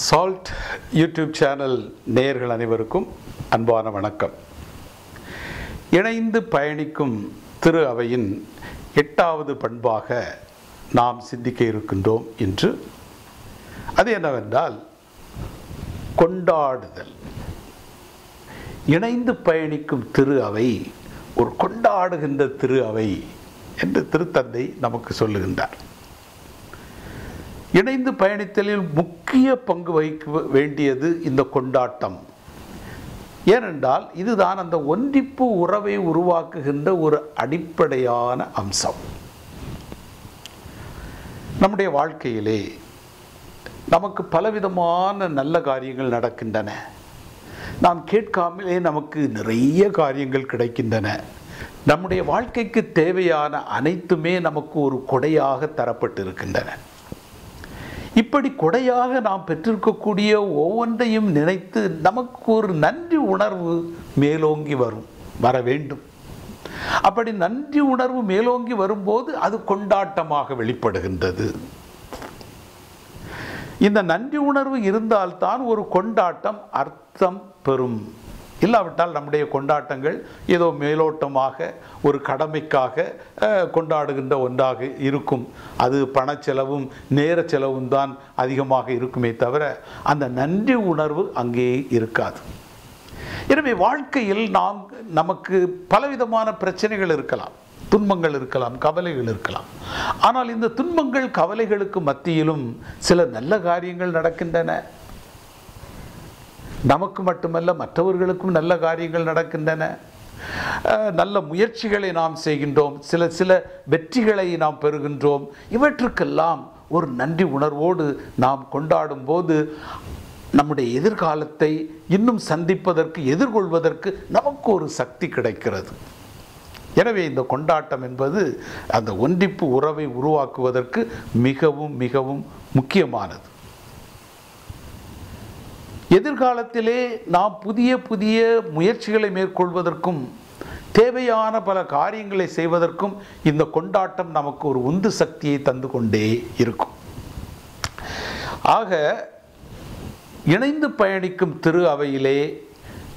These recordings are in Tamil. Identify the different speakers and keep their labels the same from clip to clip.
Speaker 1: சால்ட் யூடியூப் சேனல் நேயர்கள் அனைவருக்கும் அன்பான வணக்கம். இணைந்து பயணிக்கும் திரு அவையின் 8வது பண்பாக நாம் சிந்திக்க இருக்கின்றோம் என்று. அது என்னவென்றால் கொண்டாடுதல். இணைந்து பயணிக்கும் திரு அவை ஒரு கொண்டாடுகின்ற திரு அவை என்று திருத்தந்தை நமக்கு சொல்லுகின்றார். இணைந்து பயணித்தலில் முக்கிய பங்கு வகிக்க வேண்டியது இந்த கொண்டாட்டம். ஏனென்றால் இதுதான் அந்த ஒன்றிப்பு உறவை உருவாக்குகின்ற ஒரு அடிப்படையான அம்சம். நம்முடைய வாழ்க்கையிலே நமக்கு பலவிதமான நல்ல காரியங்கள் நடக்கின்றன. நாம் கேட்காமலே நமக்கு நிறைய காரியங்கள் கிடைக்கின்றன. நம்முடைய வாழ்க்கைக்கு தேவையான அனைத்துமே நமக்கு ஒரு கொடையாக தரப்பட்டிருக்கின்றன. இப்படி கொடையாக நாம் பெற்றிருக்கக்கூடிய ஒவ்வொன்றையும் நினைத்து நமக்கு ஒரு நன்றி உணர்வு மேலோங்கி வர வேண்டும். அப்படி நன்றி உணர்வு மேலோங்கி வரும்போது அது கொண்டாட்டமாக வெளிப்படுகின்றது. இந்த நன்றி உணர்வு இருந்தால்தான் ஒரு கொண்டாட்டம் அர்த்தம் பெறும். இல்லாவிட்டால் நம்முடைய கொண்டாட்டங்கள் ஏதோ மேலோட்டமாக ஒரு கடமைக்காக கொண்டாடுகின்ற ஒன்றாக இருக்கும். அது பணச்செலவும் நேர செலவும் தான் அதிகமாக இருக்குமே தவிர அந்த நன்றி உணர்வு அங்கே இருக்காது. எனவே வாழ்க்கையில் நமக்கு பலவிதமான பிரச்சனைகள் இருக்கலாம், துன்பங்கள் இருக்கலாம், கவலைகள் இருக்கலாம். ஆனால் இந்த துன்பங்கள் கவலைகளுக்கு மத்தியிலும் சில நல்ல காரியங்கள் நடக்கின்றன. நமக்கு மட்டுமல்ல, மற்றவர்களுக்கும் நல்ல காரியங்கள் நடக்கின்றன. நல்ல முயற்சிகளை நாம் செய்கின்றோம், சில வெற்றிகளை நாம் பெறுகின்றோம். இவற்றுக்கெல்லாம் ஒரு நன்றி உணர்வோடு நாம் கொண்டாடும் போது நம்முடைய எதிர்காலத்தை இன்னும் சந்திப்பதற்கு, எதிர்கொள்வதற்கு நமக்கு ஒரு சக்தி கிடைக்கிறது. எனவே இந்த கொண்டாட்டம் என்பது அந்த ஒன்றிப்பு உறவை உருவாக்குவதற்கு மிகவும் மிகவும் முக்கியமானது. எதிர்காலத்திலே நாம் புதிய புதிய முயற்சிகளை மேற்கொள்வதற்கும் தேவையான பல காரியங்களை செய்வதற்கும் இந்த கொண்டாட்டம் நமக்கு ஒரு உந்து சக்தியை தந்து கொண்டே இருக்கும். ஆக இணைந்து பயணிக்கும் திரு அவையிலே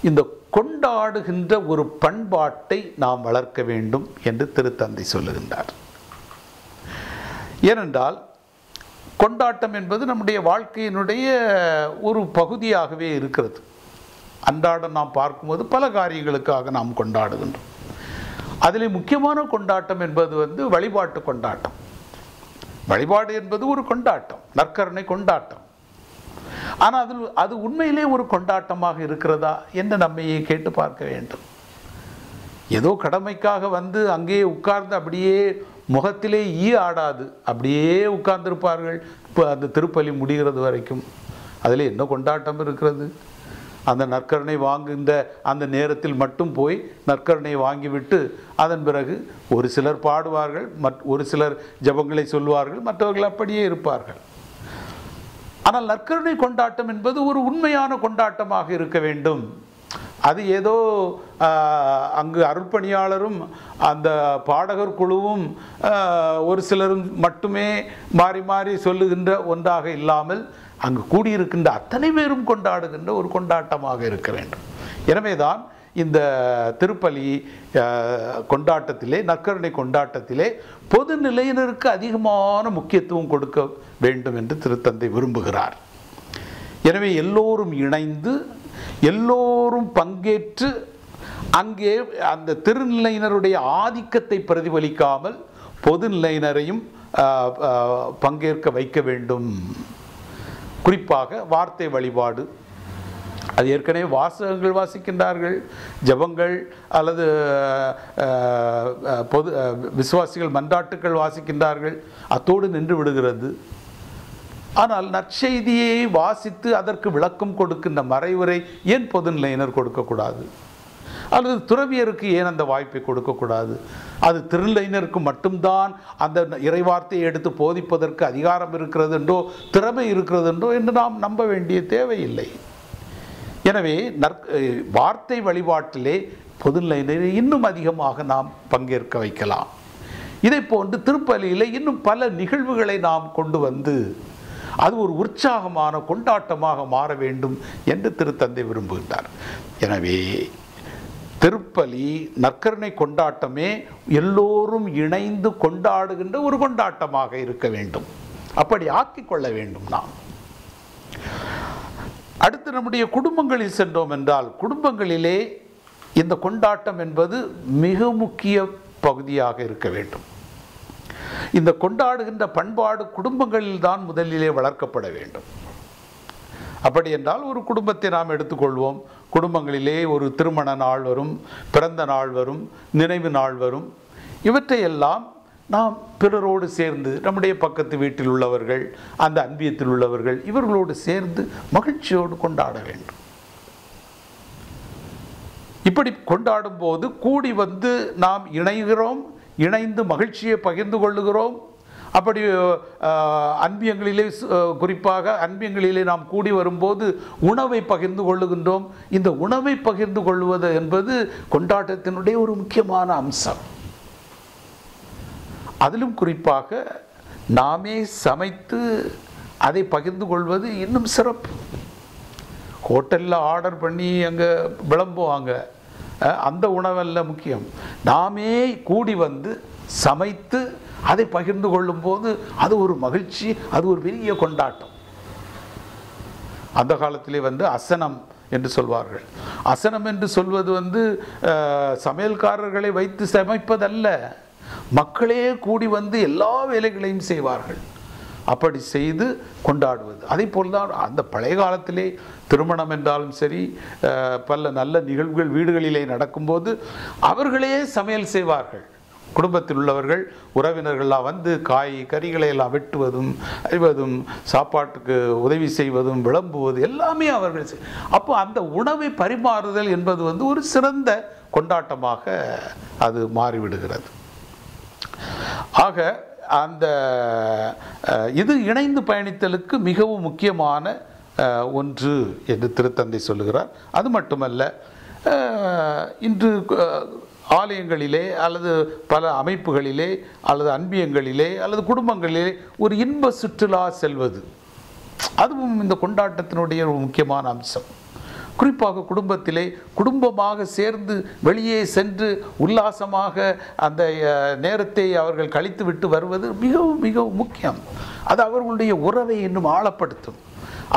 Speaker 1: இந்த கொண்டாடுகின்ற ஒரு பண்பாட்டை நாம் வளர்க்க வேண்டும் என்று திருத்தந்தை சொல்லுகின்றார். ஏனென்றால் கொண்டாட்டம் என்பது நம்முடைய வாழ்க்கையினுடைய ஒரு பகுதியாகவே இருக்கிறது. அன்றாடம் நாம் பார்க்கும்போது பல காரியங்களுக்காக நாம் கொண்டாடுகின்றோம். அதில் முக்கியமான கொண்டாட்டம் என்பது வழிபாட்டு கொண்டாட்டம். வழிபாடு என்பது ஒரு கொண்டாட்டம், நற்கருணை கொண்டாட்டம். ஆனால் அது உண்மையிலே ஒரு கொண்டாட்டமாக இருக்கிறதா என்று நம்மையே கேட்டு பார்க்க வேண்டும். ஏதோ கடமைக்காக அங்கே உட்கார்ந்து அப்படியே முகத்திலே ஆடாது அப்படியே உட்கார்ந்திருப்பார்கள். இப்போ அந்த திருப்பலி முடிகிறது வரைக்கும் அதில் என்ன கொண்டாட்டம் இருக்கிறது? அந்த நற்கருணை வாங்குகின்ற அந்த நேரத்தில் மட்டும் போய் நற்கருணை வாங்கிவிட்டு அதன் பிறகு ஒரு சிலர் பாடுவார்கள், ஒரு சிலர் ஜபங்களை சொல்வார்கள், மற்றவர்கள் அப்படியே இருப்பார்கள். ஆனால் நற்கருணை கொண்டாட்டம் என்பது ஒரு உண்மையான கொண்டாட்டமாக இருக்க வேண்டும். அது ஏதோ அங்கு அருட்பணியாளரும் அந்த பாடகர் குழுவும் ஒரு சிலரும் மட்டுமே மாறி மாறி சொல்லுகின்ற ஒன்றாக இல்லாமல் அங்கு கூடியிருக்கின்ற அத்தனை பேரும் கொண்டாடுகின்ற ஒரு கொண்டாட்டமாக இருக்க வேண்டும். எனவேதான் இந்த திருப்பலி கொண்டாட்டத்திலே, நற்கருணை கொண்டாட்டத்திலே பொது நிலையினருக்கு அதிகமான முக்கியத்துவம் கொடுக்க வேண்டும் என்று திருத்தந்தை விரும்புகிறார். எனவே எல்லோரும் இணைந்து எல்லோரும் பங்கேற்று அங்கே அந்த திருநிலையினருடைய ஆதிக்கத்தை பிரதிபலிக்காமல் பொது நிலையினரையும் பங்கேற்க வைக்க வேண்டும். குறிப்பாக வார்த்தை வழிபாடு, அது ஏற்கனவே வாசகங்கள் வாசிக்கின்றார்கள், ஜபங்கள் அல்லது பொது விசுவாசிகள் மன்றாட்டுக்கள் வாசிக்கின்றார்கள், அத்தோடு நின்று விடுகிறது. ஆனால் நற்செய்தியை வாசித்து அதற்கு விளக்கம் கொடுக்கின்ற மறைவுரை ஏன் பொதுநிலையினர் கொடுக்கக்கூடாது? அல்லது துறவியருக்கு ஏன் அந்த வாய்ப்பை கொடுக்கக்கூடாது? அது திருநிலையினருக்கு மட்டும்தான் அந்த இறைவார்த்தையை எடுத்து போதிப்பதற்கு அதிகாரம் இருக்கிறது என்றோ திறமை இருக்கிறது என்றோ என்று நாம் நம்ப வேண்டிய தேவையில்லை. எனவே வார்த்தை வழிபாட்டிலே பொதுநிலையினரை இன்னும் அதிகமாக நாம் பங்கேற்க வைக்கலாம். இதை போன்று திருப்பலியில் இன்னும் பல நிகழ்வுகளை நாம் கொண்டு அது ஒரு உற்சாகமான கொண்டாட்டமாக மாற வேண்டும் என்று திருத்தந்தை விரும்புகின்றார். எனவே திருப்பலி நற்கருணை கொண்டாட்டமே எல்லோரும் இணைந்து கொண்டாடுகின்ற ஒரு கொண்டாட்டமாக இருக்க வேண்டும். அப்படி ஆக்கிக் கொள்ள வேண்டும். நாம் அடுத்து நம்முடைய குடும்பங்களில் சென்றோம் என்றால், குடும்பங்களிலே இந்த கொண்டாட்டம் என்பது மிக முக்கிய பகுதியாக இருக்க வேண்டும். இந்த கொண்டாடுகின்ற பண்பாடு குடும்பங்களில் தான் முதலிலே வளர்க்கப்பட வேண்டும். அப்படி என்றால் ஒரு குடும்பத்தை நாம் எடுத்துக்கொள்வோம். குடும்பங்களிலே ஒரு திருமண நாள் வரும், பிறந்த நாள் வரும், நினைவு நாள் வரும். இவற்றையெல்லாம் நாம் பிறரோடு சேர்ந்து, நம்முடைய பக்கத்து வீட்டில் உள்ளவர்கள், அந்த அன்பியத்தில் உள்ளவர்கள், இவர்களோடு சேர்ந்து மகிழ்ச்சியோடு கொண்டாட வேண்டும். இப்படி கொண்டாடும் போது கூடி வந்து நாம் இணைகிறோம், இணைந்து மகிழ்ச்சியை பகிர்ந்து கொள்ளுகிறோம். அப்படி அன்பியங்களிலே, குறிப்பாக அன்பியங்களிலே நாம் கூடி வரும்போது உணவை பகிர்ந்து கொள்ளுகின்றோம். இந்த உணவை பகிர்ந்து கொள்வது என்பது கொண்டாட்டத்தினுடைய ஒரு முக்கியமான அம்சம். அதிலும் குறிப்பாக நாமே சமைத்து அதை பகிர்ந்து கொள்வது இன்னும் சிறப்பு. ஹோட்டலில் ஆர்டர் பண்ணி அங்கே விளம்புவாங்க, அந்த உணவல்ல முக்கியம். நாமே கூடி வந்து சமைத்து அதை பகிர்ந்து கொள்ளும் போது அது ஒரு மகிழ்ச்சி, அது ஒரு பெரிய கொண்டாட்டம். அந்த காலத்திலே அசனம் என்று சொல்வார்கள். அசனம் என்று சொல்வது சமையல்காரர்களை வைத்து சமைப்பதல்ல, மக்களே கூடி வந்து எல்லா வேலைகளையும் செய்வார்கள். அப்படி செய்து கொண்டாடுவது. அதே போல்தான் அந்த பழைய காலத்திலே திருமணம் என்றாலும் சரி, பல நல்ல நிகழ்வுகள் வீடுகளிலே நடக்கும்போது அவர்களே சமையல் செய்வார்கள். குடும்பத்தில் உள்ளவர்கள், உறவினர்கள்லாம் வந்து காய் கறிகளை எல்லாம் வெட்டுவதும் அறிவதும், சாப்பாட்டுக்கு உதவி செய்வதும் விளம்புவது எல்லாமே அவர்கள் அப்போ அந்த உணவை பரிமாறுதல் என்பது ஒரு சிறந்த கொண்டாட்டமாக அது மாறிவிடுகிறது. ஆக அந்த இது இணைந்து பயணித்தலுக்கு மிகவும் முக்கியமான ஒன்று என்று திருத்தந்தை சொல்லுகிறார். அது மட்டுமல்ல, இன்று ஆலயங்களிலே அல்லது பல அமைப்புகளிலே அல்லது அன்பியங்களிலே அல்லது குடும்பங்களிலே ஒரு இன்ப சுற்றுலா செல்வது, அதுவும் இந்த கொண்டாட்டத்தினுடைய ஒரு முக்கியமான அம்சம். குறிப்பாக குடும்பத்திலே குடும்பமாக சேர்ந்து வெளியே சென்று உல்லாசமாக அந்த நேரத்தை அவர்கள் கழித்து விட்டு வருவது மிகவும் மிகவும் முக்கியம். அது அவர்களுடைய உறவை இன்னும் ஆழப்படுத்தும்.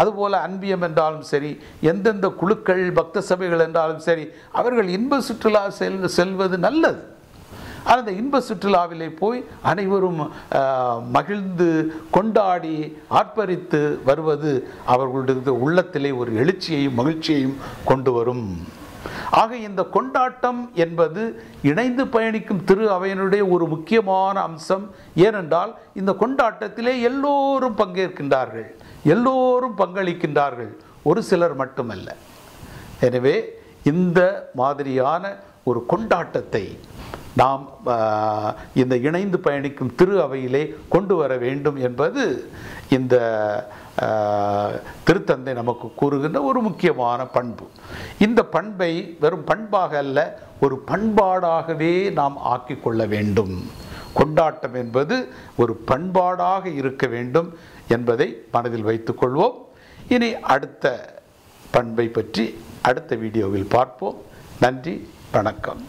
Speaker 1: அதுபோல் அன்பியம் என்றாலும் சரி, எந்தெந்த குழுக்கள் பக்த சபைகள் என்றாலும் சரி, அவர்கள் இன்ப சுற்றுலா செல்வது நல்லது. அந்த இன்ப சுற்றுலாவிலே போய் அனைவரும் மகிழ்ந்து கொண்டாடி ஆர்ப்பரித்து வருவது அவர்களுடைய உள்ளத்திலே ஒரு எழுச்சியையும் மகிழ்ச்சியையும் கொண்டு வரும். ஆக இந்த கொண்டாட்டம் என்பது இணைந்து பயணிக்கும் திரு அவையினுடைய ஒரு முக்கியமான அம்சம். ஏனென்றால் இந்த கொண்டாட்டத்திலே எல்லோரும் பங்கேற்கின்றார்கள், எல்லோரும் பங்களிக்கின்றார்கள், ஒரு சிலர் மட்டுமல்ல. எனவே இந்த மாதிரியான ஒரு கொண்டாட்டத்தை நாம் இந்த இணைந்து பயணிக்கும் திரு அவையிலே கொண்டு வர வேண்டும் என்பது இந்த திருத்தந்தை நமக்கு கூறுகின்ற ஒரு முக்கியமான பண்பு. இந்த பண்பை வெறும் பண்பாக அல்ல, ஒரு பண்பாடாகவே நாம் ஆக்கிக்கொள்ள வேண்டும். கொண்டாட்டம் என்பது ஒரு பண்பாடாக இருக்க வேண்டும் என்பதை மனதில் வைத்துக்கொள்வோம். இனி அடுத்த பண்பை பற்றி அடுத்த வீடியோவில் பார்ப்போம். நன்றி, வணக்கம்.